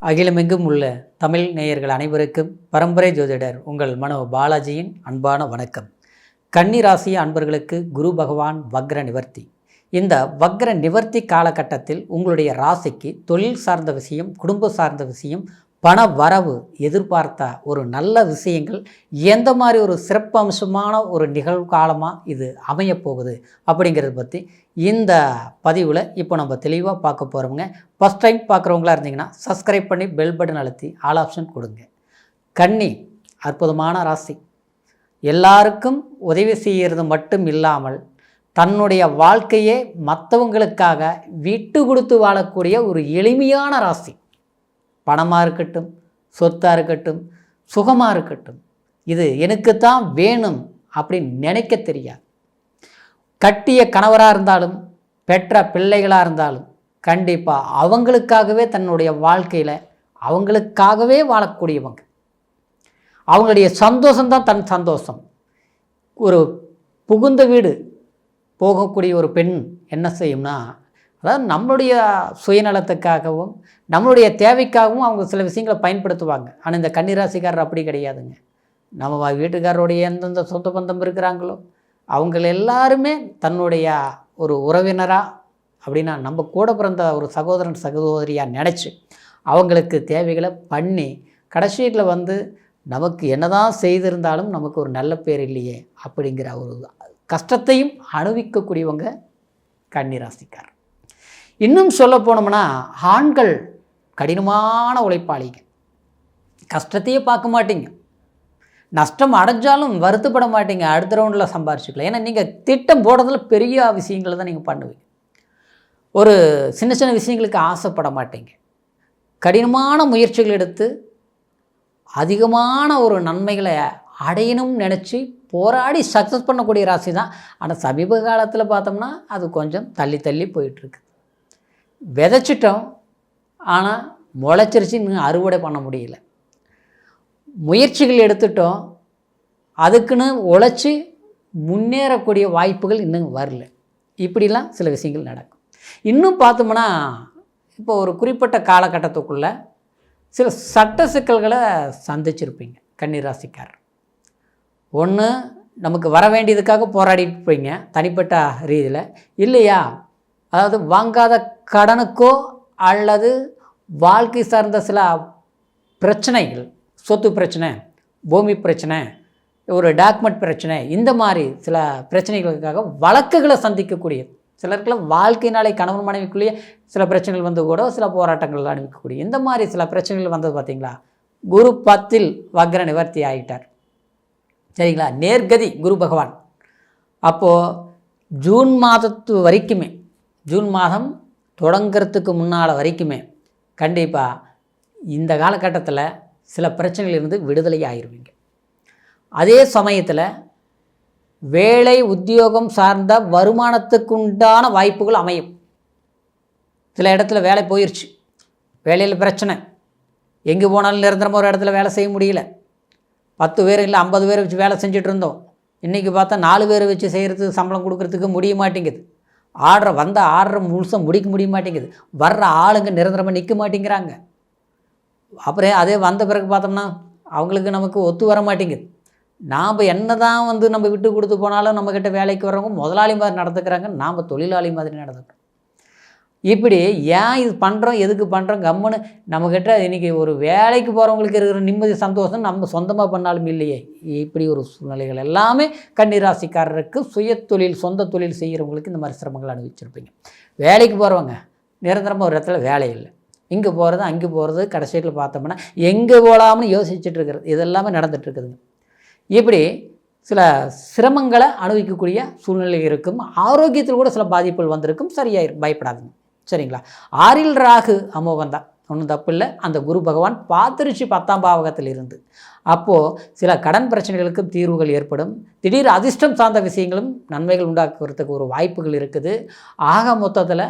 அகிலமெங்கும் உள்ள தமிழ் நேயர்கள் அனைவருக்கும் பரம்பரை ஜோதிடர் உங்கள் மனோ பாலாஜியின் அன்பான வணக்கம். கன்னி ராசி அன்பர்களுக்கு குரு பகவான் வக்ர நிவர்த்தி. இந்த வக்ர நிவர்த்தி காலகட்டத்தில் உங்களுடைய ராசிக்கு தொழில் சார்ந்த விஷயம், குடும்ப சார்ந்த விஷயம், பண வரவு, எதிர்பார்த்த ஒரு நல்ல விஷயங்கள் எந்த மாதிரி ஒரு சிறப்பு அம்சமான ஒரு நிகழ்வு காலமாக இது அமையப்போகுது அப்படிங்கிறத பற்றி இந்த பதிவில் இப்போ நம்ம தெளிவாக பார்க்க போகிறோங்க. ஃபஸ்ட் டைம் பார்க்குறவங்களா இருந்தீங்கன்னா சப்ஸ்கிரைப் பண்ணி பெல் பட்டன் அழுத்தி ஆல் ஆப்ஷன் கொடுங்க. கன்னி அற்புதமான ராசி. எல்லாருக்கும் உதவி செய்கிறது மட்டும் இல்லாமல் தன்னுடைய வாழ்க்கையே மற்றவங்களுக்காக விட்டு கொடுத்து வாழக்கூடிய ஒரு எளிமையான ராசி. பணமாக இருக்கட்டும், சொத்தாக இருக்கட்டும், சுகமாக இருக்கட்டும், இது எனக்குத்தான் வேணும் அப்படின்னு நினைக்க தெரியாது. கட்டிய கணவராக இருந்தாலும் பெற்ற பிள்ளைகளாக இருந்தாலும் கண்டிப்பாக அவங்களுக்காகவே தன்னுடைய வாழ்க்கையில் அவங்களுக்காகவே வாழக்கூடியவங்க. அவங்களுடைய சந்தோஷம்தான் தன் சந்தோஷம். ஒரு புகுந்த வீடு போகக்கூடிய ஒரு பெண் என்ன செய்யும்னா, அதாவது நம்மளுடைய சுயநலத்துக்காகவும் நம்மளுடைய தேவைக்காகவும் அவங்க சில விஷயங்களை பயன்படுத்துவாங்க. ஆனால் இந்த கன்னிராசிக்காரர் அப்படி கிடையாதுங்க. நம்ம வீட்டுக்காரருடைய எந்தெந்த சொந்த பந்தம் இருக்கிறாங்களோ அவங்க எல்லாருமே தன்னுடைய ஒரு உறவினராக அப்படின்னா நம்ம கூட பிறந்த ஒரு சகோதரன் சகோதரியாக நினச்சி அவங்களுக்கு தேவைகளை பண்ணி கடைசியில் நமக்கு என்னதான் செய்திருந்தாலும் நமக்கு ஒரு நல்ல பேர் இல்லையே அப்படிங்கிற ஒரு கஷ்டத்தையும் அனுபவிக்கக்கூடியவங்க கன்னிராசிக்காரர். இன்னும் சொல்ல போனோம்னா ஆண்கள் கடினமான உழைப்பாளிங்க. கஷ்டத்தையே பார்க்க மாட்டீங்க, நஷ்டம் அடைஞ்சாலும் வருத்தப்பட மாட்டீங்க. அடுத்த ரவுண்டில் சம்பாரிச்சுக்கலாம். ஏன்னா நீங்கள் திட்டம் போடுறதுல பெரிய விஷயங்களை தான் நீங்கள் பண்ணுவீங்க. ஒரு சின்ன சின்ன விஷயங்களுக்கு ஆசைப்பட மாட்டீங்க. கடினமான முயற்சிகள் எடுத்து அதிகமான ஒரு நன்மைகளை அடையணும்னு நினச்சி போராடி சக்ஸஸ் பண்ணக்கூடிய ராசி தான். ஆனால் சமீப காலத்தில் பார்த்தோம்னா அது கொஞ்சம் தள்ளி தள்ளி போயிட்டுருக்கு. விதைச்சிட்டோம், ஆனால் முளைச்சிருச்சு, இன்னும் அறுவடை பண்ண முடியல. முயற்சிகள் எடுத்துட்டோம், அதுக்குன்னு உழைச்சி முன்னேறக்கூடிய வாய்ப்புகள் இன்னும் வரல. இப்படிலாம் சில விஷயங்கள் நடக்கும். இன்னும் பார்த்தோம்னா இப்போ ஒரு குறிப்பிட்ட காலகட்டத்துக்குள்ளே சில சட்ட சிக்கல்களை சந்திச்சிருப்பீங்க கன்னிராசிக்காரர். ஒன்று நமக்கு வர வேண்டியதுக்காக போராடிட்டு இருப்பீங்க தனிப்பட்ட ரீதியில், இல்லையா அதாவது வாங்காத கடனுக்கோ அல்லது வாழ்க்கை சார்ந்த சில பிரச்சனைகள், சொத்து பிரச்சனை, பூமி பிரச்சனை, ஒரு டாக்குமெண்ட் பிரச்சனை, இந்த மாதிரி சில பிரச்சனைகளுக்காக வழக்குகளை சந்திக்கக்கூடிய சிலருக்குள்ள வாழ்க்கையினாலே கணவன் மனைவிக்குள்ளேயே சில பிரச்சனைகள் கூட சில போராட்டங்கள் அனுபவிக்கக்கூடிய இந்த மாதிரி சில பிரச்சனைகள் வந்தது பார்த்தீங்களா. குரு 10 வக்ர நிவர்த்தி ஆகிட்டார், சரிங்களா. நேர்கதி குரு பகவான். அப்போது ஜூன் மாதத்து வரைக்குமே, ஜூன் மாதம் தொடங்கிறதுக்கு முன்னால் வரைக்குமே கண்டிப்பாக இந்த காலகட்டத்தில் சில பிரச்சனைகளிலிருந்து விடுதலை ஆகிருவீங்க. அதே சமயத்தில் வேலை உத்தியோகம் சார்ந்த வருமானத்துக்கு உண்டான வாய்ப்புகள் அமையும். சில இடத்துல வேலை போயிடுச்சு, வேலையில் பிரச்சனை, எங்கே போனாலும் நிரந்தரமாக ஒரு இடத்துல வேலை செய்ய முடியல. 10 பேர் இல்லை 50 பேர் வச்சு வேலை செஞ்சுட்டு இருந்தோம். இன்றைக்கி பார்த்தா 4 பேர் வச்சு செய்கிறதுக்கு சம்பளம் கொடுக்கறதுக்கு முடிய மாட்டேங்குது. ஆர்டரை முழுசாக முடிக்க முடிய மாட்டேங்குது. வர்ற ஆளுங்க நிரந்தரமாக நிற்க மாட்டேங்கிறாங்க. அப்புறம் அதே வந்த பிறகு பார்த்தோம்னா அவங்களுக்கு நமக்கு ஒத்து வர மாட்டேங்குது. நாம் என்ன தான் நம்ம விட்டு கொடுத்து போனாலும் நம்மக்கிட்ட வேலைக்கு வர்றவங்க முதலாளி மாதிரி நடந்துக்கிறாங்க, நாம் தொழிலாளி மாதிரி நடந்துக்கிறோம். இப்படி ஏன் இது பண்ணுறோம், எதுக்கு பண்ணுறோம், கம்முன்னு நம்மக்கிட்ட இன்றைக்கி ஒரு வேலைக்கு போகிறவங்களுக்கு இருக்கிற நிம்மதி சந்தோஷம் நம்ம சொந்தமாக பண்ணாலும் இல்லையே. இப்படி ஒரு சூழ்நிலைகள் எல்லாமே கன்னிராசிக்காரருக்கு சுய தொழில், சொந்த தொழில் செய்கிறவங்களுக்கு இந்த மாதிரி சிரமங்கள் அனுபவிச்சிருப்பீங்க. வேலைக்கு போகிறவங்க நிரந்தரமாக ஒரு இடத்துல வேலை இல்லை, இங்கே போகிறது அங்கே போகிறது, கடைசியில் பார்த்தோம்னா எங்கே போகலாம்னு யோசிச்சுட்டு இருக்கிறது, இதெல்லாமே நடந்துகிட்ருக்குதுங்க. இப்படி சில சிரமங்களை அனுபவிக்கக்கூடிய சூழ்நிலை இருக்கும். ஆரோக்கியத்தில் கூட சில பாதிப்புகள் வந்திருக்கும். சரியாயிரும், பயப்படாதுங்க, சரிங்களா. 6 ராகு அமோகம் தான், ஒன்றும் தப்பு இல்லை. அந்த குரு பகவான் பார்த்துருச்சு 10ஆம் பாவகத்தில் இருந்து. அப்போது சில கடன் பிரச்சனைகளுக்கும் தீர்வுகள் ஏற்படும். திடீர் அதிர்ஷ்டம் சார்ந்த விஷயங்களும் நன்மைகள் உண்டாக்குறதுக்கு ஒரு வாய்ப்புகள் இருக்குது. ஆக மொத்தத்தில்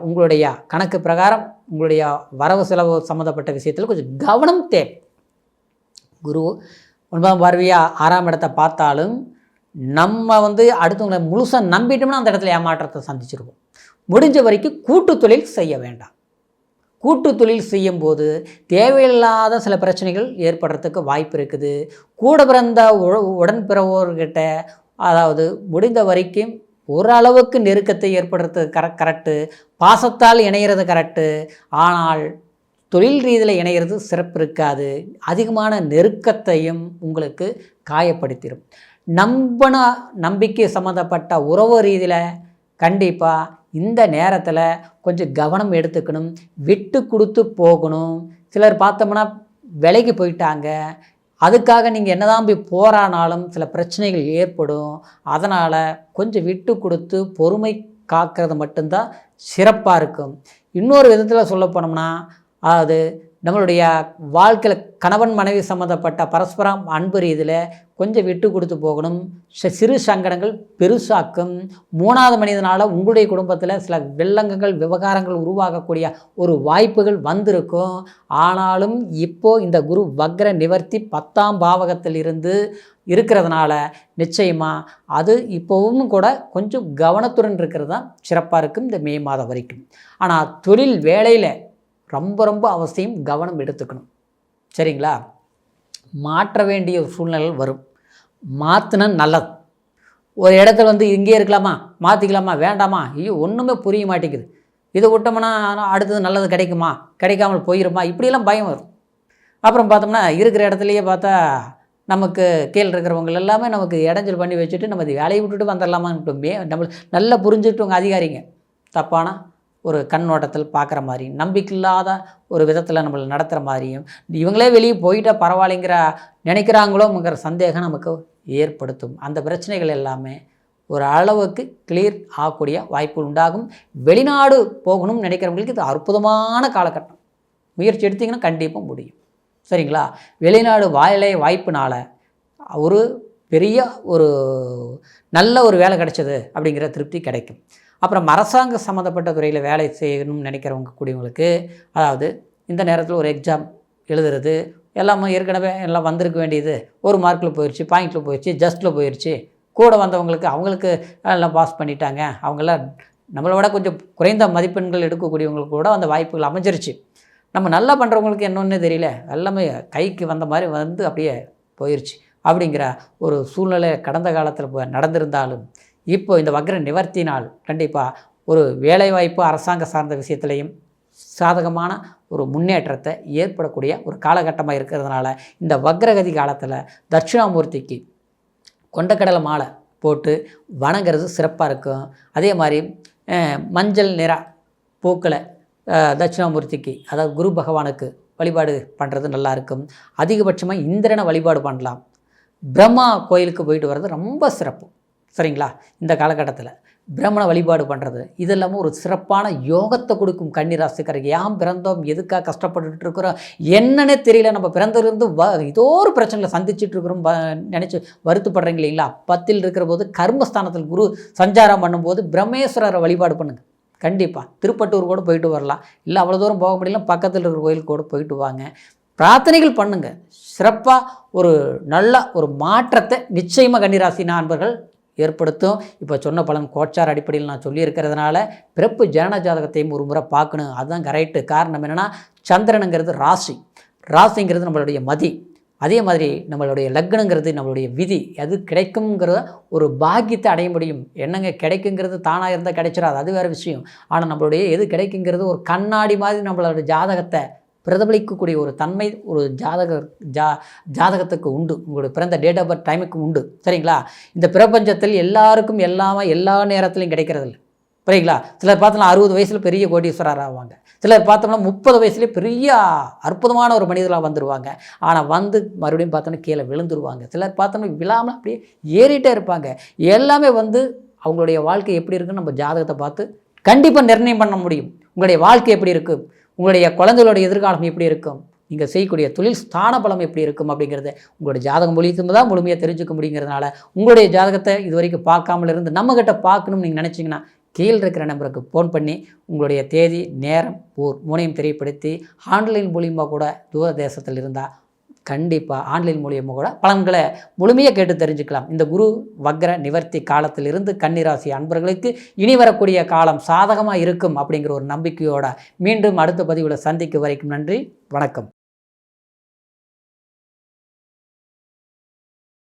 உங்களுடைய கணக்கு பிரகாரம் உங்களுடைய வரவு செலவு சம்மந்தப்பட்ட விஷயத்தில் கொஞ்சம் கவனம் தேவை. குரு 9ஆம் பார்வையாக 6ஆம் இடத்தை பார்த்தாலும் நம்ம அடுத்தவங்களை முழுசாக நம்பிட்டோம்னா அந்த இடத்துல ஏமாற்றத்தை சந்திச்சிருவோம். முடிஞ்ச வரைக்கும் கூட்டு தொழில் செய்ய வேண்டாம். கூட்டு தொழில் செய்யும்போது தேவையில்லாத சில பிரச்சனைகள் ஏற்படுறதுக்கு வாய்ப்பு இருக்குது. கூட பிறந்த உடன்பிறவோர்கிட்ட அதாவது முடிந்த வரைக்கும் ஓரளவுக்கு நெருக்கத்தை ஏற்படுறது கரெக்டு, பாசத்தால் இணையிறது கரெக்டு. ஆனால் தொழில் ரீதியில் இணையிறது சிறப்பு இருக்காது. அதிகமான நெருக்கத்தையும் உங்களுக்கு காயப்படுத்திடும். நம்பிக்கை சம்மந்தப்பட்ட உறவு ரீதியில் கண்டிப்பாக இந்த நேரத்தில் கொஞ்சம் கவனம் எடுத்துக்கணும், விட்டு கொடுத்து போகணும். சிலர் பார்த்தோம்னா விலைக்கு போயிட்டாங்க, அதுக்காக நீங்கள் என்னதான் போய் போரானாலும் சில பிரச்சனைகள் ஏற்படும். அதனால் கொஞ்சம் விட்டு கொடுத்து பொறுமை காக்கிறது மட்டும்தான் சிறப்பாக இருக்கும். இன்னொரு விதத்தில் சொல்ல போனோம்னா, அதாவது நம்மளுடைய வாழ்க்கையில் கணவன் மனைவி சம்மந்தப்பட்ட பரஸ்பரம் அன்பு ரீதியில் கொஞ்சம் விட்டு கொடுத்து போகணும். சிறு சங்கடங்கள் பெருசாக்கும். மூணாவது மனிதனால் உங்களுடைய குடும்பத்தில் சில வில்லங்கங்கள் விவகாரங்கள் உருவாகக்கூடிய ஒரு வாய்ப்புகள் வந்திருக்கும். ஆனாலும் இப்போது இந்த குரு வக்ர நிவர்த்தி 10ஆம் பாவகத்தில் இருந்து இருக்கிறதுனால நிச்சயமாக அது இப்போவும் கூட கொஞ்சம் கவனத்துடன் இருக்கிறது தான் சிறப்பாக இருக்கும் இந்த மே மாதம் வரைக்கும். ஆனால் தொழில் வேலையில் ரொம்ப ரொம்ப அவசியம் கவனம் எடுத்துக்கணும். சரிங்களா? மாற்ற வேண்டிய சூழ்நிலை வரும். மாற்றினா நல்லது. ஒரு இடத்துல இங்கே இருக்கலாமா, மாற்றிக்கலாமா, வேண்டாமா, ஐயோ ஒன்றுமே புரிய மாட்டேங்குது, இதை விட்டோம்னா அடுத்தது நல்லது கிடைக்குமா, கிடைக்காமல் போயிருமா, இப்படியெல்லாம் பயம் வரும். அப்புறம் பார்த்தோம்னா இருக்கிற இடத்துலையே பார்த்தா நமக்கு கீழே இருக்கிறவங்க எல்லாமே நமக்கு இடைஞ்சல் பண்ணி வச்சுட்டு நம்ம வேலையை விட்டுட்டு வந்துடலாமான்ட்டு நம்ம நல்லா புரிஞ்சுட்டுவங்க அதிகாரிங்க தப்பான ஒரு கண்ணோட்டத்தில் பார்க்குற மாதிரி, நம்பிக்கையில்லாத ஒரு விதத்தில் நம்மளை நடத்துகிற மாதிரியும், இவங்களே வெளியே போயிட்டால் பரவாயில்லைங்கிற நினைக்கிறாங்களோங்கிற சந்தேகம் நமக்கு ஏற்படுத்தும். அந்த பிரச்சனைகள் எல்லாமே ஒரு அளவுக்கு கிளியர் ஆகக்கூடிய வாய்ப்பு உண்டாகும். வெளிநாடு போகணும்னு நினைக்கிறவங்களுக்கு இது அற்புதமான காலகட்டம். முயற்சி எடுத்திங்கன்னா கண்டிப்பாக முடியும். சரிங்களா? வெளிநாடு வாய்ப்புனால் ஒரு பெரிய ஒரு நல்ல ஒரு வேலை கிடைச்சது அப்படிங்கிற திருப்தி கிடைக்கும். அப்புறம் அரசாங்க சம்மந்தப்பட்ட துறையில் வேலை செய்யணும்னு நினைக்கிறவங்க கூடியவங்களுக்கு, அதாவது இந்த நேரத்தில் ஒரு எக்ஸாம் எழுதுறது எல்லாமே ஏற்கனவே எல்லாம் வந்திருக்க வேண்டியது ஒரு மார்க்கில் போயிடுச்சு, பாயிண்டில் போயிடுச்சு, ஜஸ்ட்டில் போயிடுச்சு. கூட வந்தவங்களுக்கு அவங்களுக்கு எல்லாம் பாஸ் பண்ணிட்டாங்க, அவங்களாம் நம்மளை விட கொஞ்சம் குறைந்த மதிப்பெண்கள் எடுக்கக்கூடியவங்களுக்கு கூட அந்த வாய்ப்புகள் அமைஞ்சிருச்சு. நம்ம நல்லா பண்ணுறவங்களுக்கு என்னொன்னே தெரியல, எல்லாமே கைக்கு வந்த மாதிரி அப்படியே போயிடுச்சு அப்படிங்கிற ஒரு சூழ்நிலை கடந்த காலத்தில் நடந்திருந்தாலும் இப்போ இந்த வக்ர நிவர்த்தினால் கண்டிப்பாக ஒரு வேலைவாய்ப்பு அரசாங்க சார்ந்த விஷயத்துலையும் சாதகமான ஒரு முன்னேற்றத்தை ஏற்படக்கூடிய ஒரு காலகட்டமாக இருக்கிறதுனால இந்த வக்ரகதி காலத்தில் தட்சிணாமூர்த்திக்கு கொண்டக்கடலை மாலை போட்டு வணங்கிறது சிறப்பாக இருக்கும். அதே மாதிரி மஞ்சள் நிற பூக்களை தட்சிணாமூர்த்திக்கு, அதாவது குரு பகவானுக்கு வழிபாடு பண்ணுறது நல்லாயிருக்கும். அதிகபட்சமாக இந்திரனை வழிபாடு பண்ணலாம். பிரம்மா கோயிலுக்கு போயிட்டு வர்றது ரொம்ப சிறப்பு. சரிங்களா? இந்த காலகட்டத்தில் பிரம்மனை வழிபாடு பண்ணுறது இதெல்லாமும் ஒரு சிறப்பான யோகத்தை கொடுக்கும். கன்னிராசிக்காரருக்கு ஏன் பிறந்தோம், எதுக்காக கஷ்டப்பட்டுட்டு இருக்கிறோம், என்னன்னே தெரியல, நம்ம பிறந்திலிருந்து ஏதோ ஒரு பிரச்சனையில் சந்திச்சுட்டு இருக்கிறோம் நினச்சி வருத்தப்படுறீங்க இல்லைங்களா? 10ல் இருக்கிற போது கர்மஸ்தானத்தில் குரு சஞ்சாரம் பண்ணும்போது பிரம்மேஸ்வரரை வழிபாடு பண்ணுங்கள். கண்டிப்பாக திருப்பட்டூர் கூட போயிட்டு வரலாம். இல்லை அவ்வளோ தூரம் போக முடியல, பக்கத்தில் இருக்கிற கோயிலுக்கு கூட போயிட்டு வாங்க, பிரார்த்தனைகள் பண்ணுங்கள். சிறப்பாக ஒரு நல்ல ஒரு மாற்றத்தை நிச்சயமாக கன்னிராசி நண்பர்கள் ஏற்படுத்தும். இப்போ சொன்ன பலன் கோச்சார் அடிப்படையில் நான் சொல்லியிருக்கிறதுனால பிறப்பு ஜனன ஜாதகத்தையும் ஒரு முறை பார்க்கணும். அதுதான் கரெக்டு. காரணம் என்னென்னா, சந்திரனுங்கிறது ராசிங்கிறது நம்மளுடைய மதி, அதே மாதிரி நம்மளுடைய லக்னங்கிறது நம்மளுடைய விதி. அது கிடைக்குங்கிற ஒரு பாக்கியத்தை அடைய முடியும். என்னங்க கிடைக்குங்கிறது தானாக இருந்தால் கிடைச்சிடாது, அது வேறு விஷயம். ஆனால் நம்மளுடைய எது கிடைக்குங்கிறது ஒரு கண்ணாடி மாதிரி நம்மளோட ஜாதகத்தை பிரதிபலிக்கக்கூடிய ஒரு தன்மை ஒரு ஜாதகத்துக்கு உண்டு. உங்களுடைய பிறந்த டேட் ஆஃப் பர்த் டைமுக்கு உண்டு. சரிங்களா? இந்த பிரபஞ்சத்தில் எல்லாருக்கும் எல்லாமே எல்லா நேரத்துலையும் கிடைக்கிறதில்ல. சரிங்களா? சிலர் பார்த்தோம்னா 60 வயசில் பெரிய கோடீஸ்வரர் ஆவாங்க. சிலர் பார்த்தோம்னா 30 வயசுலேயே பெரிய அற்புதமான ஒரு மனிதராக வந்துடுவாங்க. ஆனால் மறுபடியும் பார்த்தோன்னா கீழே விழுந்துருவாங்க. சிலர் பார்த்தோம்னா விழாமல் அப்படியே ஏறிட்டே இருப்பாங்க. எல்லாமே அவங்களுடைய வாழ்க்கை எப்படி இருக்குன்னு நம்ம ஜாதகத்தை பார்த்து கண்டிப்பாக நிர்ணயம் பண்ண முடியும். உங்களுடைய வாழ்க்கை எப்படி இருக்குது, உங்களுடைய குழந்தைகளோட எதிர்காலம் எப்படி இருக்கும், நீங்கள் செய்யக்கூடிய தொழில் ஸ்தான பலம் எப்படி இருக்கும் அப்படிங்கிறத உங்களுடைய ஜாதகம் மூலியமாக தான் முழுமையாக தெரிஞ்சுக்க முடியுங்கிறதுனால உங்களுடைய ஜாதகத்தை இது வரைக்கும் பார்க்காமல் இருந்து நம்மக்கிட்ட பார்க்கணும்னு நீங்கள் நினச்சிங்கன்னா கீழே இருக்கிற நம்பருக்கு ஃபோன் பண்ணி உங்களுடைய தேதி நேரம் ஊர் மூணையும் தெரியப்படுத்தி ஆன்லைன் மூலியமாக கூட தூர தேசத்தில் இருந்தால் கண்டிப்பாக ஆன்லைன் மூலியமாக கூட பலன்களை முழுமையாக கேட்டு தெரிஞ்சுக்கலாம். இந்த குரு வக்ர நிவர்த்தி காலத்திலிருந்து கன்னிராசி அன்பர்களுக்கு இனி வரக்கூடிய காலம் சாதகமாக இருக்கும் அப்படிங்கிற ஒரு நம்பிக்கையோட மீண்டும் அடுத்த பதிவில் சந்திக்கும் வரைக்கும் நன்றி, வணக்கம்.